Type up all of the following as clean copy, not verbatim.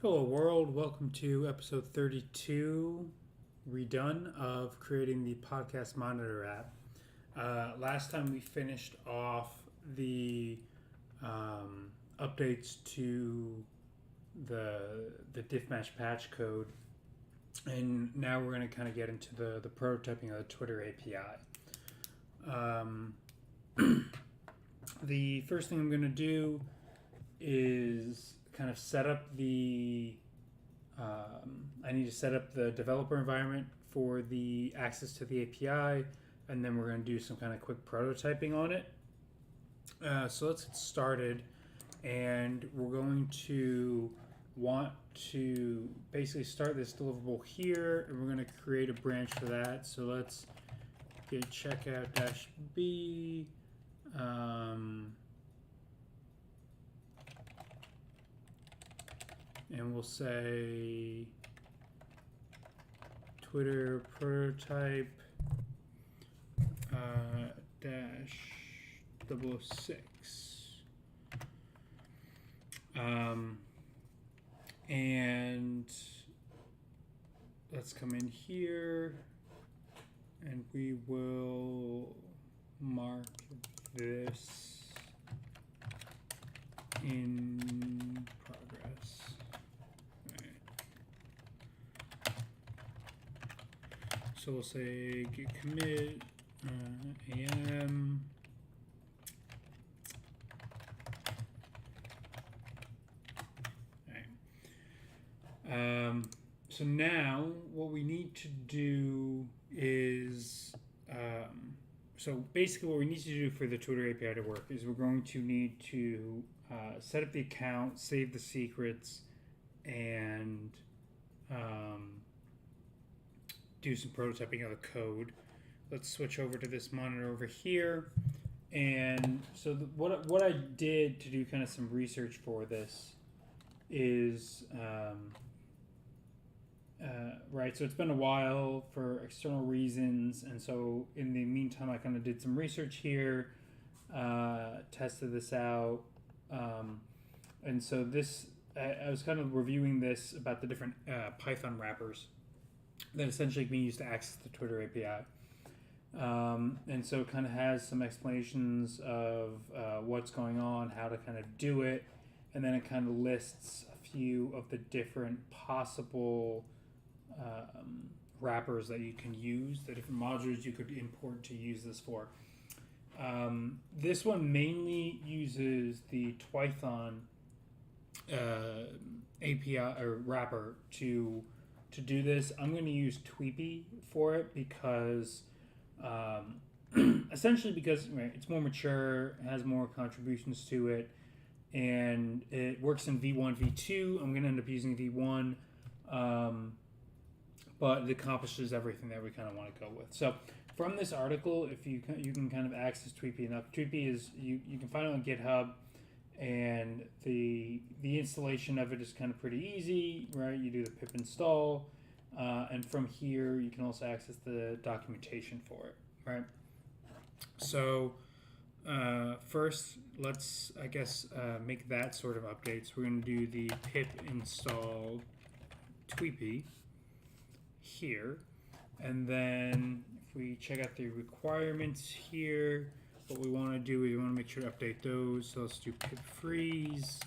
Hello, world. Welcome to episode 32, redone, of creating the podcast monitor app. Last time we finished off the updates to the diff match patch code, and now we're going to kind of get into the prototyping of the Twitter API. The first thing I'm going to do is kind of set up I need to set up the developer environment for the access to the API, and then we're going to do some kind of quick prototyping on it. So let's get started, and we're going to want to basically start this deliverable here, and we're going to create a branch for that. So let's get checkout-b. And we'll say Twitter prototype dash 006. And let's come in here and we will mark this in progress. So we'll say git commit am. So now what we need to do is so basically what we need to do for the Twitter API to work is we're going to need to set up the account, save the secrets, and do some prototyping of the code. Let's switch over to this monitor over here. And so what I did to do kind of some research for this is, right, so it's been a while for external reasons. And so in the meantime, I kind of did some research here, tested this out. And so this, I was kind of reviewing this about the different Python wrappers that essentially can be used to access the Twitter API. And so it kind of has some explanations of what's going on, how to kind of do it, and then it kind of lists a few of the different possible wrappers that you can use, the different modules you could import to use this for. This one mainly uses the Twython API or wrapper to do this. I'm going to use Tweepy for it because essentially because it's more mature, has more contributions to it, and it works in V1, V2. I'm going to end up using V1, but it accomplishes everything that we kind of want to go with. So from this article, if you can kind of access Tweepy enough. Tweepy is you can find it on GitHub, and the installation of it is kind of pretty easy, right? You do the pip install, and from here you can also access the documentation for it, right? So first, let's make that sort of updates. We're going to do the pip install Tweepy here, and then if we check out the requirements here, what we want to do is we want to make sure to update those. So let's do pip freeze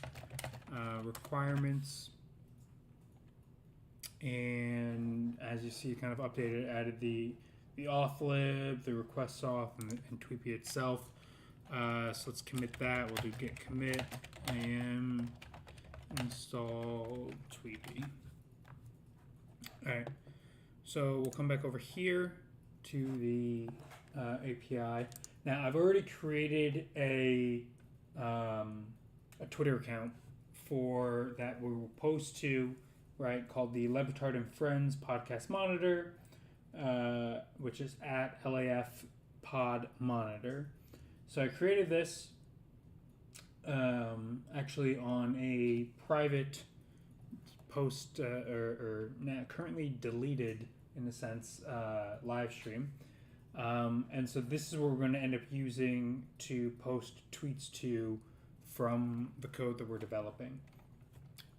requirements, and as you see, kind of updated, added the auth-lib, the request auth, and Tweepy itself. So let's commit that. We'll do git commit am install Tweepy. All right. So we'll come back over here to the API. Now I've already created a Twitter account for that we will post to, right, called the Lebitard and Friends Podcast Monitor, which is at LAF Pod Monitor. So I created this actually on a private post or now currently deleted in a sense live stream. And so this is what we're going to end up using to post tweets to from the code that we're developing.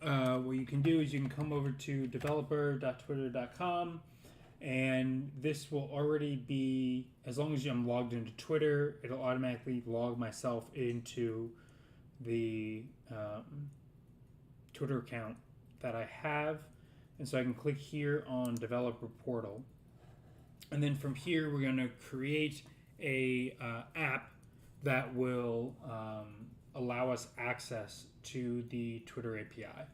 what you can do is you can come over to developer.twitter.com, and this will already be, as long as I'm logged into Twitter, it'll automatically log myself into the Twitter account that I have. And so I can click here on developer portal. And then from here, we're going to create a app that will allow us access to the Twitter API.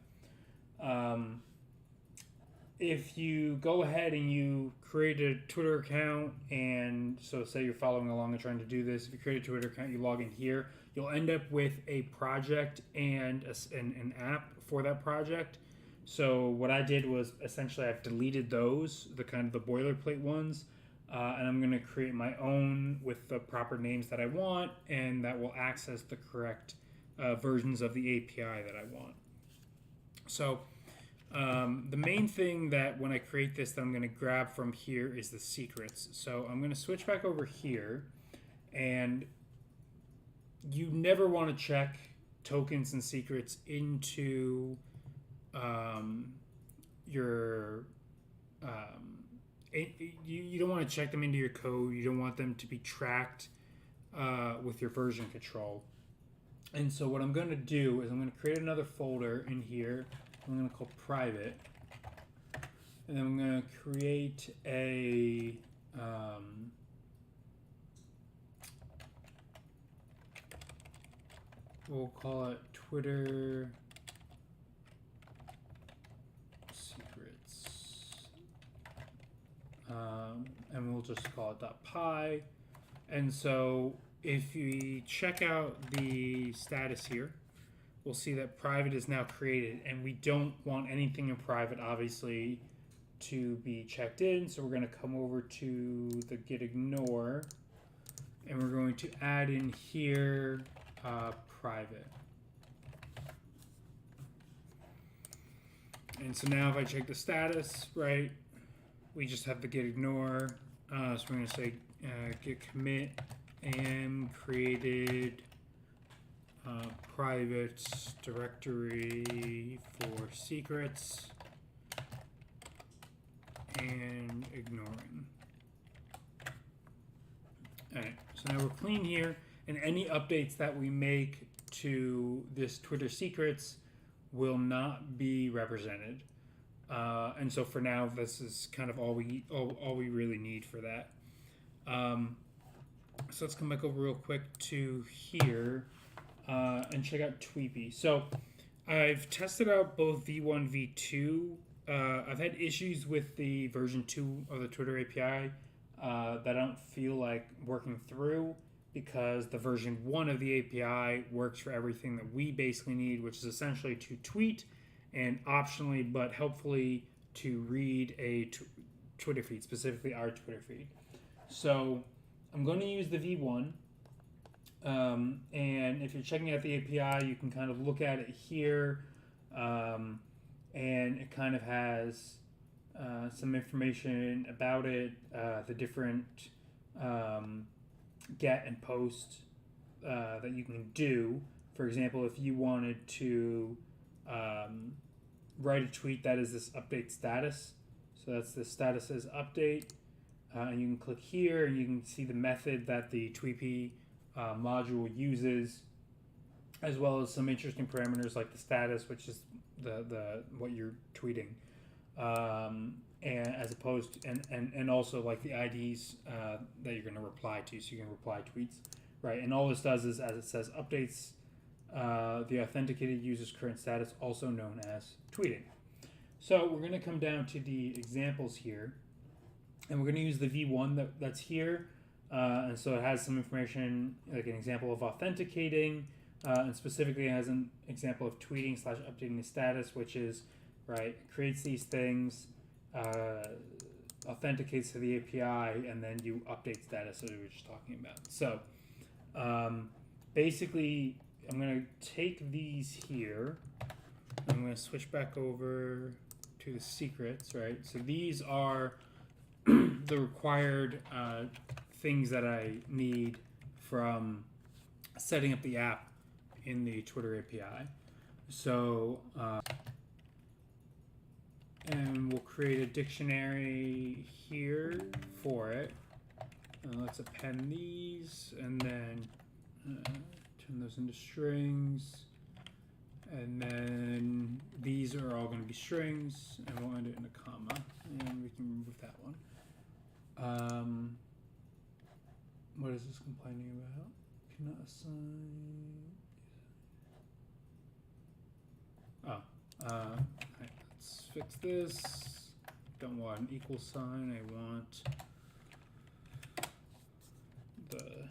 If you go ahead and you create a Twitter account, and so say you're following along and trying to do this, if you create a Twitter account, you log in here, you'll end up with a project and an app for that project. So what I did was essentially I've deleted those, the kind of the boilerplate ones, and I'm going to create my own with the proper names that I want, and that will access the correct versions of the API that I want. So the main thing that when I create this that I'm going to grab from here is the secrets. So I'm going to switch back over here, and you never want to check tokens and secrets into you don't want to check them into your code. You don't want them to be tracked with your version control. And so what I'm going to do is I'm going to create another folder in here. I'm going to call private, and then I'm going to create a we'll call it Twitter secrets, and we'll just call it .py. And so if we check out the status here, we'll see that private is now created, and we don't want anything in private, obviously, to be checked in. So we're going to come over to the git ignore, and we're going to add in here private. And so now if I check the status, right, we just have the git ignore. So we're going to say git commit and created private directory for secrets and ignoring. Alright, so now we're clean here, and any updates that we make to this Twitter secrets will not be represented. And so for now, this is kind of all we really need for that. So let's come back over real quick to here and check out Tweepy. So I've tested out both V1, V2. I've had issues with the version 2 of the Twitter API that I don't feel like working through, because the version 1 of the API works for everything that we basically need, which is essentially to tweet and optionally but helpfully to read a Twitter feed, specifically our Twitter feed. So I'm going to use the V1, and if you're checking out the API, you can kind of look at it here, and it kind of has some information about it, the different get and post that you can do. For example, if you wanted to write a tweet that is this update status, so that's the status as update, and you can click here and you can see the method that the Tweepy module uses, as well as some interesting parameters like the status, which is the what you're tweeting, and as opposed to, and also like the IDs that you're going to reply to, so you can reply tweets, right? And all this does is, as it says, updates the authenticated user's current status, also known as tweeting. So we're going to come down to the examples here, and we're going to use the V1 that's here, and so it has some information like an example of authenticating, and specifically it has an example of tweeting / updating the status, which is, right, creates these things, authenticates to the API, and then you update status, that we were just talking about. So basically, I'm going to take these here. I'm going to switch back over to the secrets, right? So these are the required things that I need from setting up the app in the Twitter API. So and we'll create a dictionary here for it. Let's append these, and then turn those into strings. And then these are all going to be strings, and we'll end it in a comma, and we can remove that one. What is this complaining about? Cannot assign. Right, let's fix this. Don't want an equal sign. I want the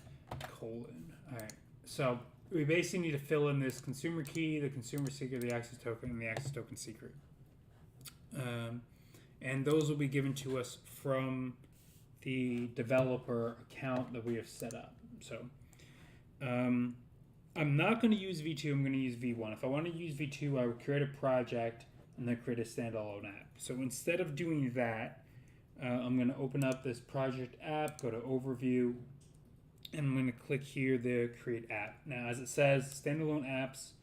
colon. All right. So we basically need to fill in this consumer key, the consumer secret, the access token, and the access token secret. And those will be given to us from the developer account that we have set up. So I'm not going to use V2, I'm going to use V1. If I want to use V2, I would create a project and then create a standalone app. So instead of doing that, I'm going to open up this project app, go to overview, and I'm going to click here the create app. Now, as it says, standalone apps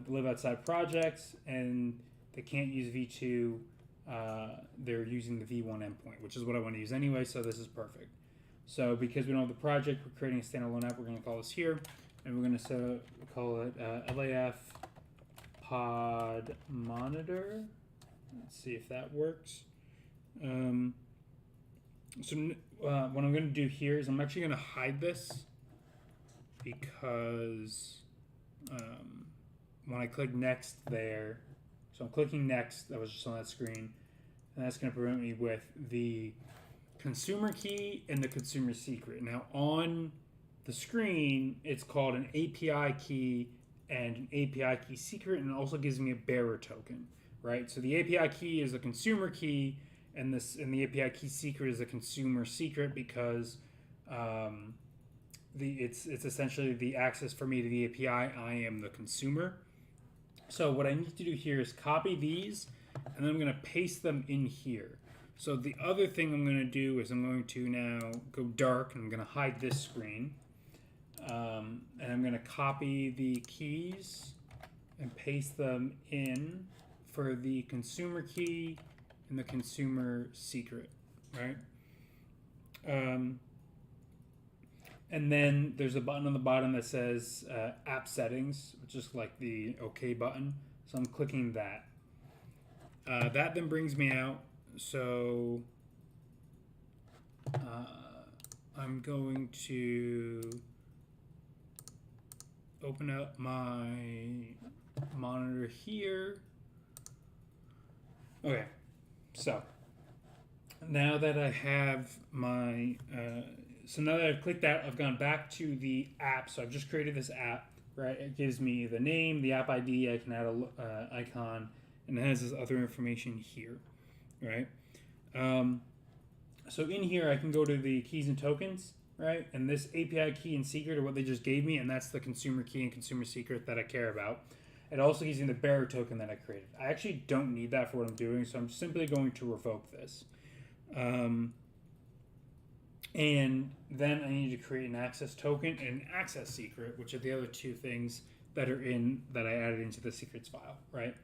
live outside projects, and they can't use V2. They're using the V1 endpoint, which is what I want to use anyway, so this is perfect. So because we don't have the project, we're creating a standalone app. We're going to call this here, and we're going to call it LAF pod monitor. Let's see if that works. What I'm going to do here is I'm actually going to hide this because when I click next there, so I'm clicking next, that was just on that screen, and that's going to prevent me with the consumer key and the consumer secret. Now on the screen, it's called an API key and an API key secret, and it also gives me a bearer token, right? So the API key is a consumer key, and the API key secret is a consumer secret because it's essentially the access for me to the API. I am the consumer. So what I need to do here is copy these, and then I'm going to paste them in here. So the other thing I'm going to do is I'm going to now go dark, and I'm going to hide this screen. And I'm going to copy the keys and paste them in for the consumer key and the consumer secret, right? And then there's a button on the bottom that says app settings, which is like the OK button. So I'm clicking that. That then brings me out. So I'm going to open up my monitor here. Okay, so now that I have my, so now that I've clicked that, I've gone back to the app. So I've just created this app, right? It gives me the name, the app ID, I can add a icon, and it has this other information here, right? So in here, I can go to the keys and tokens, right? And this API key and secret are what they just gave me, and that's the consumer key and consumer secret that I care about. It also gives me the bearer token that I created. I actually don't need that for what I'm doing, so I'm simply going to revoke this. And then I need to create an access token and an access secret, which are the other two things that are that I added into the secrets file, right?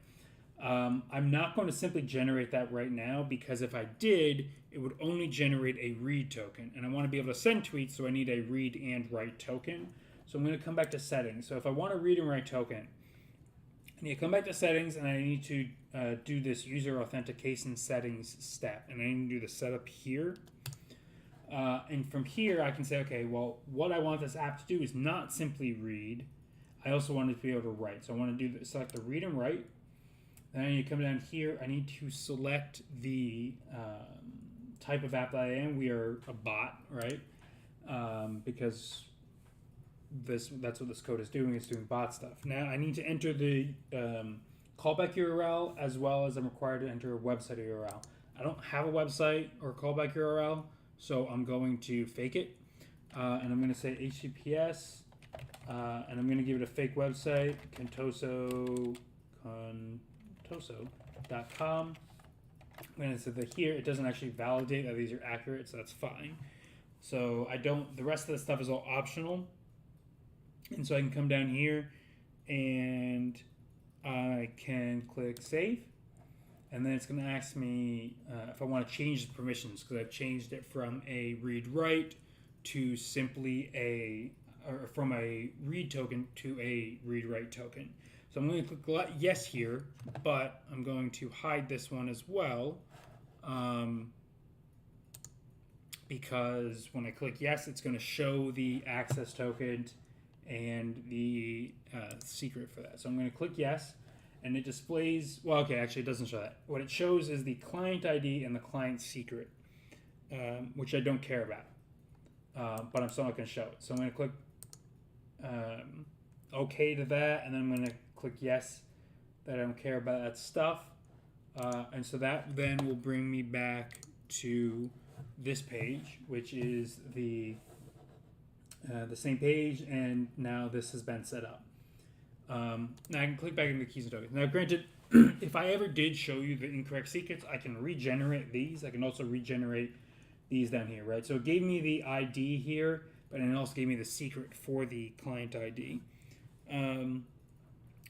I'm not going to simply generate that right now, because if I did, it would only generate a read token, and I want to be able to send tweets, so I need a read and write token. So I'm going to come back to settings. So if I want a read and write token, I need to come back to settings, and I need to do this user authentication settings step, and I need to do the setup here. And from here, I can say, okay, well, what I want this app to do is not simply read. I also want it to be able to write. So I want to select the read and write. Then I need to come down here. I need to select the type of app that I am. We are a bot, right? Because that's what this code is doing. It's doing bot stuff. Now I need to enter the callback URL, as well as I'm required to enter a website URL. I don't have a website or callback URL, so I'm going to fake it. And I'm going to say HTTPS, and I'm going to give it a fake website, contoso.com. I'm going to say that here, it doesn't actually validate that these are accurate, so that's fine. So the rest of the stuff is all optional. And so I can come down here and I can click save. and then it's going to ask me if I want to change the permissions, because I've changed it from a read-write to simply or from a read token to a read-write token. So I'm going to click yes here, but I'm going to hide this one as well, because when I click yes, it's going to show the access token and the secret for that. So I'm going to click yes, and it displays, well, okay, actually it doesn't show that. What it shows is the client ID and the client secret, which I don't care about, but I'm still not going to show it. So I'm going to click OK to that, and then I'm going to click yes that I don't care about that stuff. And so that then will bring me back to this page, which is the same page, and now this has been set up. Now I can click back into the keys and tokens. Now granted, if I ever did show you the incorrect secrets, I can regenerate these. I can also regenerate these down here, right? So it gave me the ID here, but it also gave me the secret for the client ID.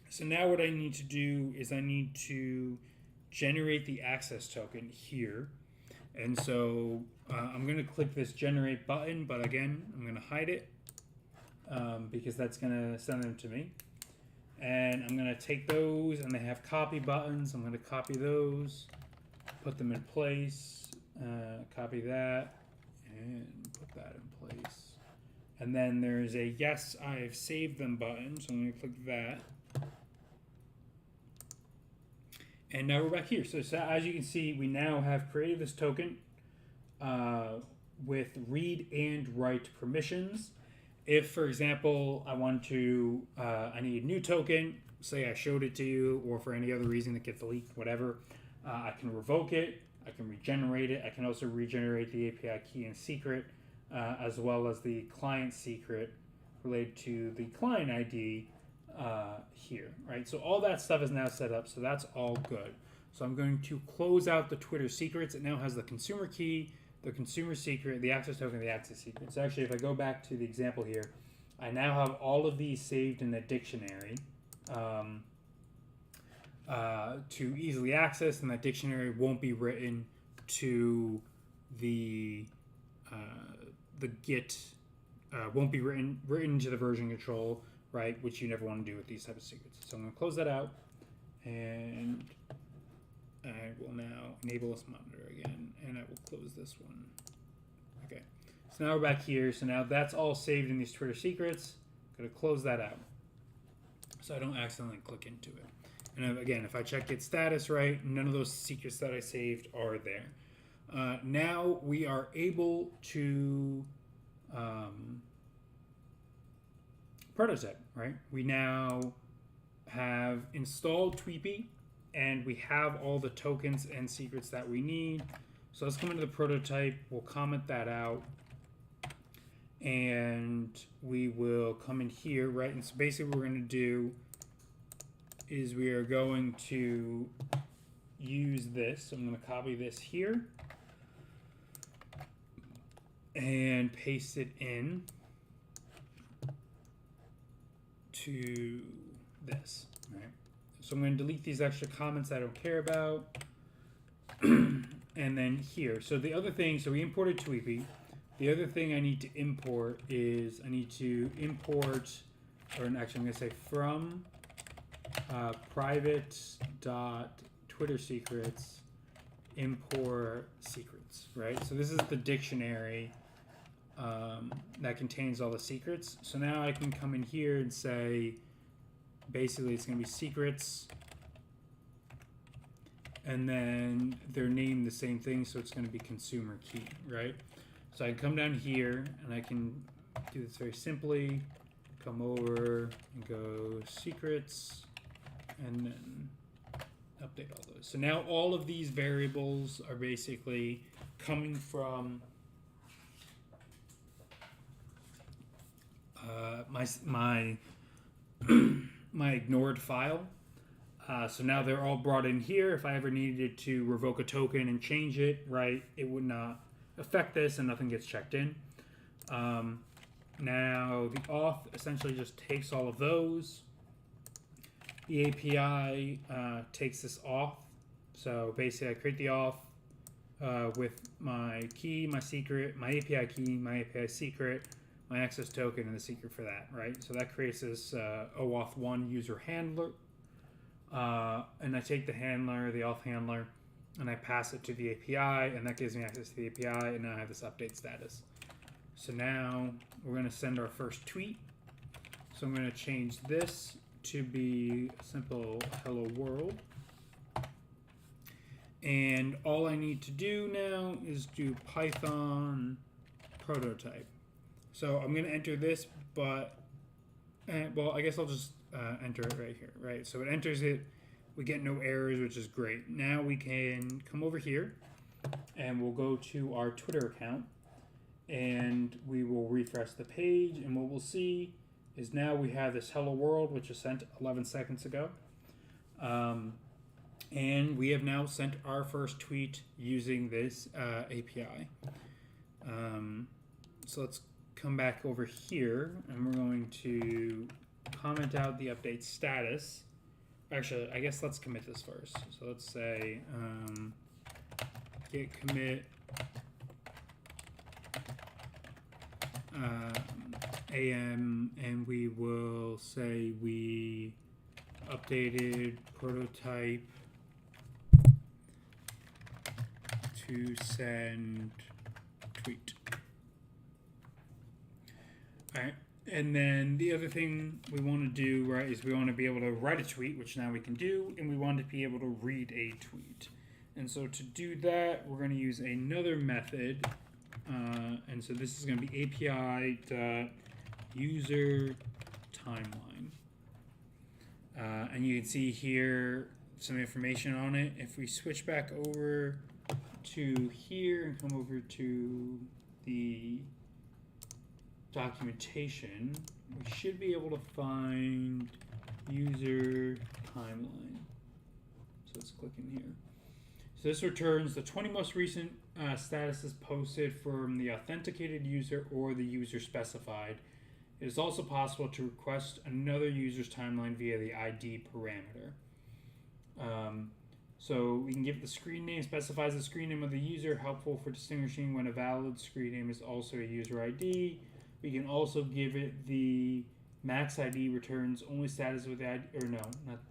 So now what I need to do is I need to generate the access token here. And so I'm going to click this generate button, but again, I'm going to hide it because that's going to send them to me. And I'm going to take those, and they have copy buttons. I'm going to copy those, put them in place, copy that, and put that in place. And then there's a yes, I have saved them button, so I'm going to click that. And now we're back here. So as you can see, we now have created this token with read and write permissions. If, for example, I want to, I need a new token, say I showed it to you, or for any other reason that gets leaked, whatever, I can revoke it, I can regenerate it, I can also regenerate the API key and secret, as well as the client secret related to the client ID here, right? So all that stuff is now set up, so that's all good. So I'm going to close out the Twitter secrets. It now has the consumer key, the consumer secret, the access token, the access secret. So actually, if I go back to the example here, I now have all of these saved in a dictionary to easily access, and that dictionary won't be written to the Git, won't be written to the version control, right, which you never want to do with these type of secrets. So I'm going to close that out, and I will now enable this monitor again, and I will close this one. Okay, so now we're back here. So now that's all saved in these Twitter secrets. I'm going to close that out so I don't accidentally click into it. And again, if I check its status right, none of those secrets that I saved are there. Now we are able to prototype, right? We now have installed Tweepy, and we have all the tokens and secrets that we need. So let's come into the prototype, we'll comment that out, and we will come in here, right? And so basically what we're going to do is we are going to use this. So I'm going to copy this here and paste it in to this, right? So I'm going to delete these extra comments I don't care about. And then here, so the other thing, so we imported Tweepy. The other thing I need to import is I need to import, or actually I'm going to say from private dot Twitter secrets import secrets, right? So this is the dictionary that contains all the secrets. So now I can come in here and say, basically it's going to be secrets, and then they're named the same thing, so it's going to be consumer key, right? So I can come down here and I can do this very simply, come over and go secrets, and then update all those. So now all of these variables are basically coming from my ignored file. So now they're all brought in here. If I ever needed to revoke a token and change it, right, it would not affect this and nothing gets checked in. Now the auth essentially just takes all of those. The API takes this auth So basically, I create the auth with my key, my secret, my API key, my API secret, my access token, and the secret for that, right? So that creates this OAuth1 user handler. And I take the handler, the auth handler, and I pass it to the API, and that gives me access to the API, and now I have this update status. So now we're going to send our first tweet. So I'm going to change this to be simple hello world. And all I need to do now is do Python prototype. So I'm going to enter this, but, well, I guess I'll just enter it right here, right? So it enters it. We get no errors, which is great. Now we can come over here, and we'll go to our Twitter account, and we will refresh the page, and what we'll see is now we have this hello world, which was sent 11 seconds ago. And we have now sent our first tweet using this API. So let's come back over here, and we're going to comment out the update status. Actually, I guess let's commit this first. So let's say git commit AM, and we will say we updated prototype to send tweet. All right. And then the other thing we want to do, right, is we want to be able to write a tweet, which now we can do, and we want to be able to read a tweet. And so to do that, we're going to use another method. And so this is going to be API.user timeline. And you can see here some information on it. If we switch back over to here and come over to the documentation, we should be able to find user timeline. So let's click in here. So this returns the 20 most recent statuses posted from the authenticated user or the user specified. It is also possible to request another user's timeline via the ID parameter. So we can give the screen name, specifies the screen name of the user, helpful for distinguishing when a valid screen name is also a user ID. We can also give it the max ID returns only status with the ID, or no,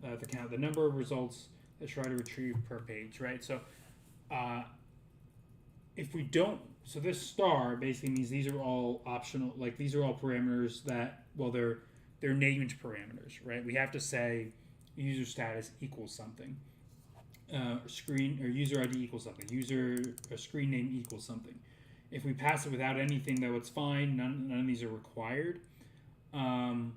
not the count, the number of results that try to retrieve per page, right? So if we don't, so this star basically means these are all optional, like these are all parameters that, well, they're named parameters, right? We have to say user status equals something, screen or user ID equals something, user or screen name equals something. If we pass it without anything, though, it's fine. None of these are required. And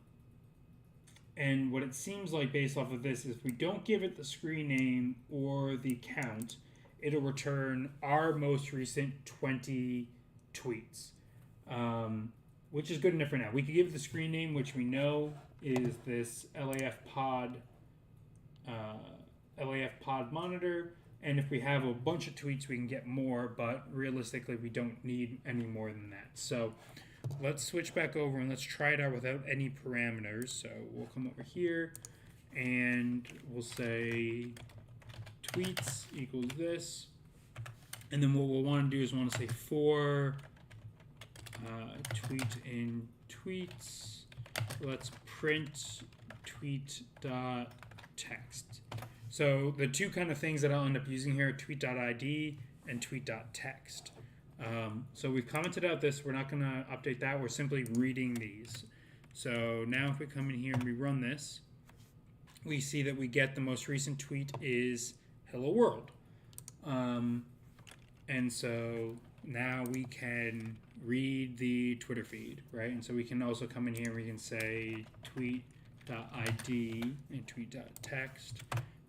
what it seems like based off of this is if we don't give it the screen name or the count, it'll return our most recent 20 tweets, which is good enough for now. We could give it the screen name, which we know is this LAF pod monitor. And if we have a bunch of tweets, we can get more, but realistically, we don't need any more than that. So let's switch back over and let's try it out without any parameters. So we'll come over here and we'll say tweets equals this. And then what we'll want to do is want to say for tweet in tweets. Let's print tweet.text. So the two kind of things that I'll end up using here are tweet.id and tweet.text. So we've commented out this. We're not going to update that. We're simply reading these. So now if we come in here and we run this, we see that we get the most recent tweet is hello world. And so now we can read the Twitter feed, right? And so we can also come in here and we can say tweet.id and tweet.text.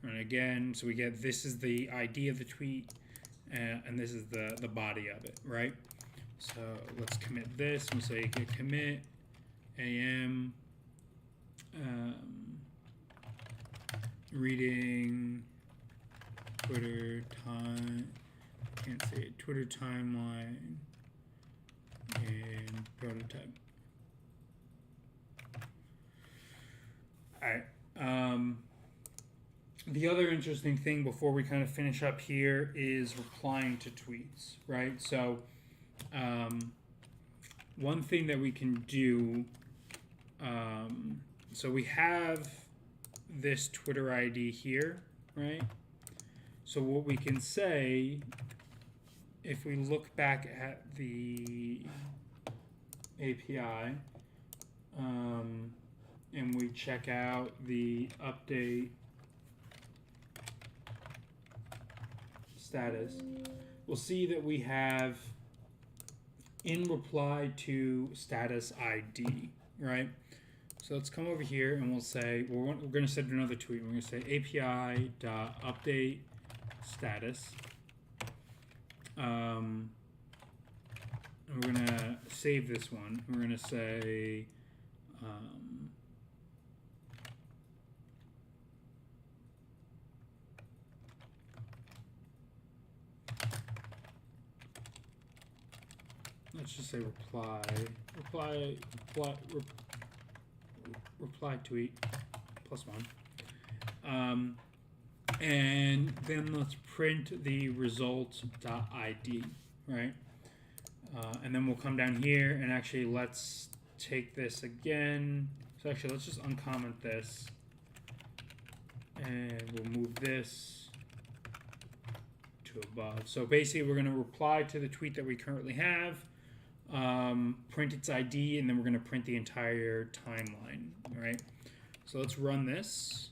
And again, so we get this is the ID of the tweet, and this is the body of it, right? So let's commit this and say git commit am reading Twitter time, can't say it, Twitter timeline and prototype. All right. the other interesting thing before we kind of finish up here is replying to tweets, right? So one thing that we can do, so we have this Twitter ID here, right? So what we can say, if we look back at the API, and we check out the update status, we'll see that we have in reply to status ID, right? So let's come over here and we'll say, we're going to send another tweet. We're going to say API.update status. And we're going to save this one. We're going to say, let's just say reply tweet +1. And then let's print the results.id, right? And then we'll come down here and actually let's take this again. So actually let's just uncomment this and we'll move this to above. So basically we're going to reply to the tweet that we currently have, print its ID, and then we're going to print the entire timeline, right? So let's run this.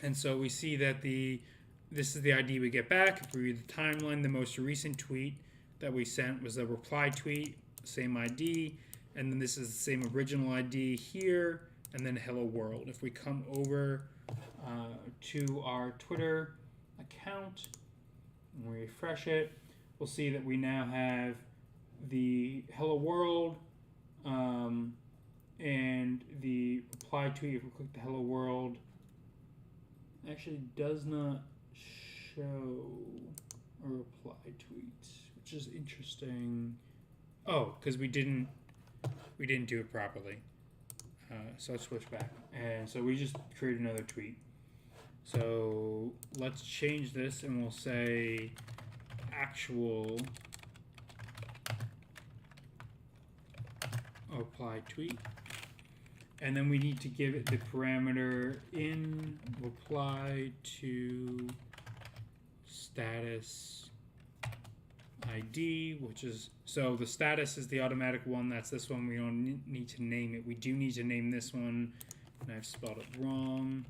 And so we see that this is the ID we get back. If we read the timeline, the most recent tweet that we sent was the reply tweet, same ID, and then this is the same original ID here, and then hello world. If we come over to our Twitter account and we refresh it, we'll see that we now have the hello world and the reply tweet. If we click the hello world, actually does not show a reply tweet, which is interesting. Oh, because we didn't do it properly. So let's switch back, and so we just create another tweet. So let's change this, and we'll say actual reply tweet. And then we need to give it the parameter in reply to status ID, which is, so the status is the automatic one. That's this one. We don't need to name it. We do need to name this one, and I've spelled it wrong.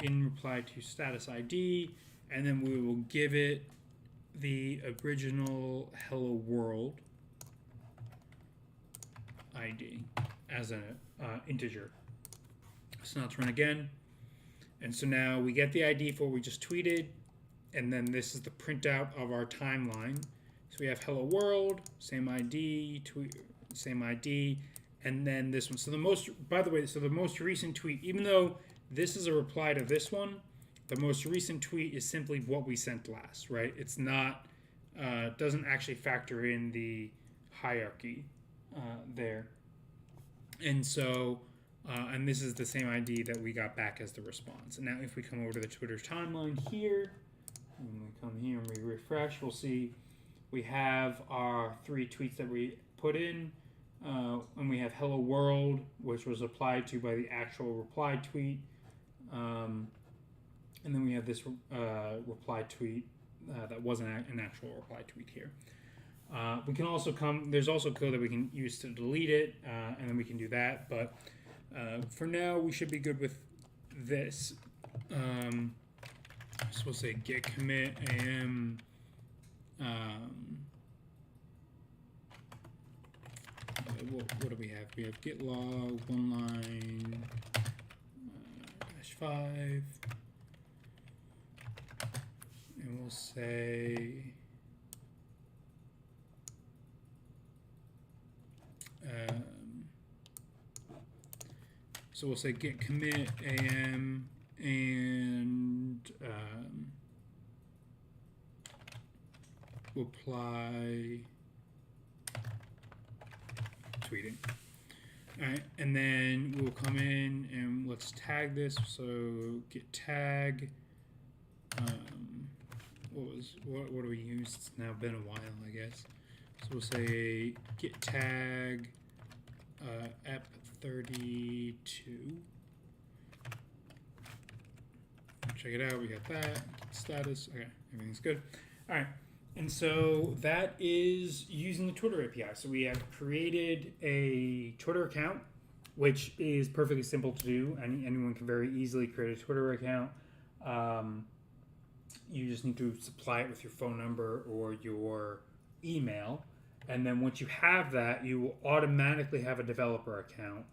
In reply to status ID, and then we will give it the original hello world ID as an integer. So now let's run again. And so now we get the ID for what we just tweeted, and then this is the printout of our timeline. So we have hello world, same ID, tweet, same ID, and then this one. So the most, by the way, so the most recent tweet, even though this is a reply to this one, the most recent tweet is simply what we sent last, right? It's not, doesn't actually factor in the hierarchy there. And so, and this is the same ID that we got back as the response. And now if we come over to the Twitter timeline here, and we come here and we refresh, we'll see we have our 3 tweets that we put in, and we have hello world, which was applied to by the actual reply tweet, and then we have this reply tweet that wasn't an actual reply tweet here. We can also there's also code that we can use to delete it, and then we can do that, but for now we should be good with this. So we'll say git commit am what do we have? We have git log 1 line -5, and we'll say so we'll say git commit am and reply tweeting. Alright, and then we'll come in and let's tag this. So git tag. What do we use? It's now been a while, I guess. So we'll say git tag ep32. Check it out. We got that status. Okay, everything's good. All right. And so that is using the Twitter API. So we have created a Twitter account, which is perfectly simple to do. Anyone can very easily create a Twitter account. You just need to supply it with your phone number or your email. And then once you have that, you will automatically have a developer account.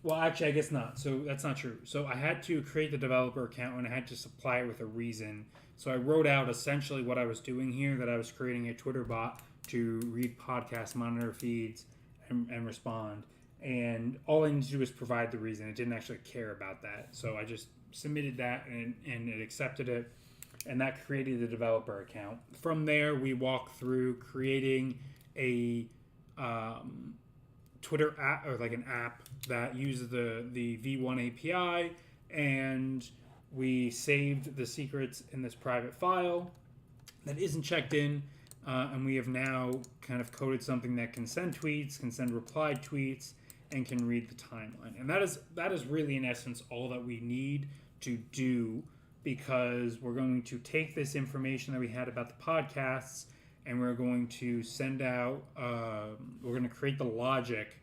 Well, actually, I guess not. So that's not true. So I had to create the developer account and I had to supply it with a reason. So I wrote out essentially what I was doing here, that I was creating a Twitter bot to read podcasts, monitor feeds, and respond. And all I needed to do was provide the reason. It didn't actually care about that. So I just submitted that and it accepted it. And that created the developer account. From there, we walk through creating a Twitter app, or like an app that uses the V1 API, and we saved the secrets in this private file that isn't checked in, and we have now kind of coded something that can send tweets, can send replied tweets, and can read the timeline. And that is really in essence all that we need to do, because we're going to take this information that we had about the podcasts and we're going to send out, we're going to create the logic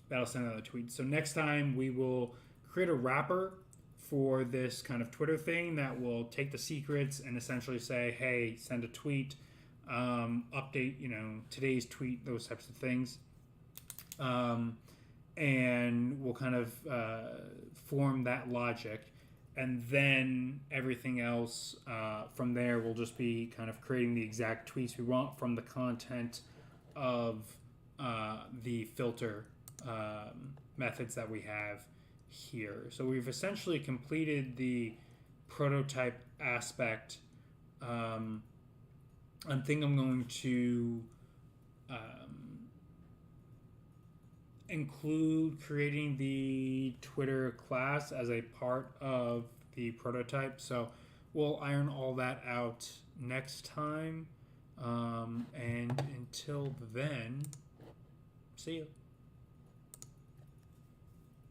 that'll send out the tweet. So next time we will create a wrapper for this kind of Twitter thing that will take the secrets and essentially say, hey, send a tweet, update, today's tweet, those types of things. And we'll kind of form that logic. And then everything else from there will just be kind of creating the exact tweets we want from the content of the filter methods that we have here. So we've essentially completed the prototype aspect. I think I'm going to include creating the Twitter class as a part of the prototype. So we'll iron all that out next time. And until then, see you.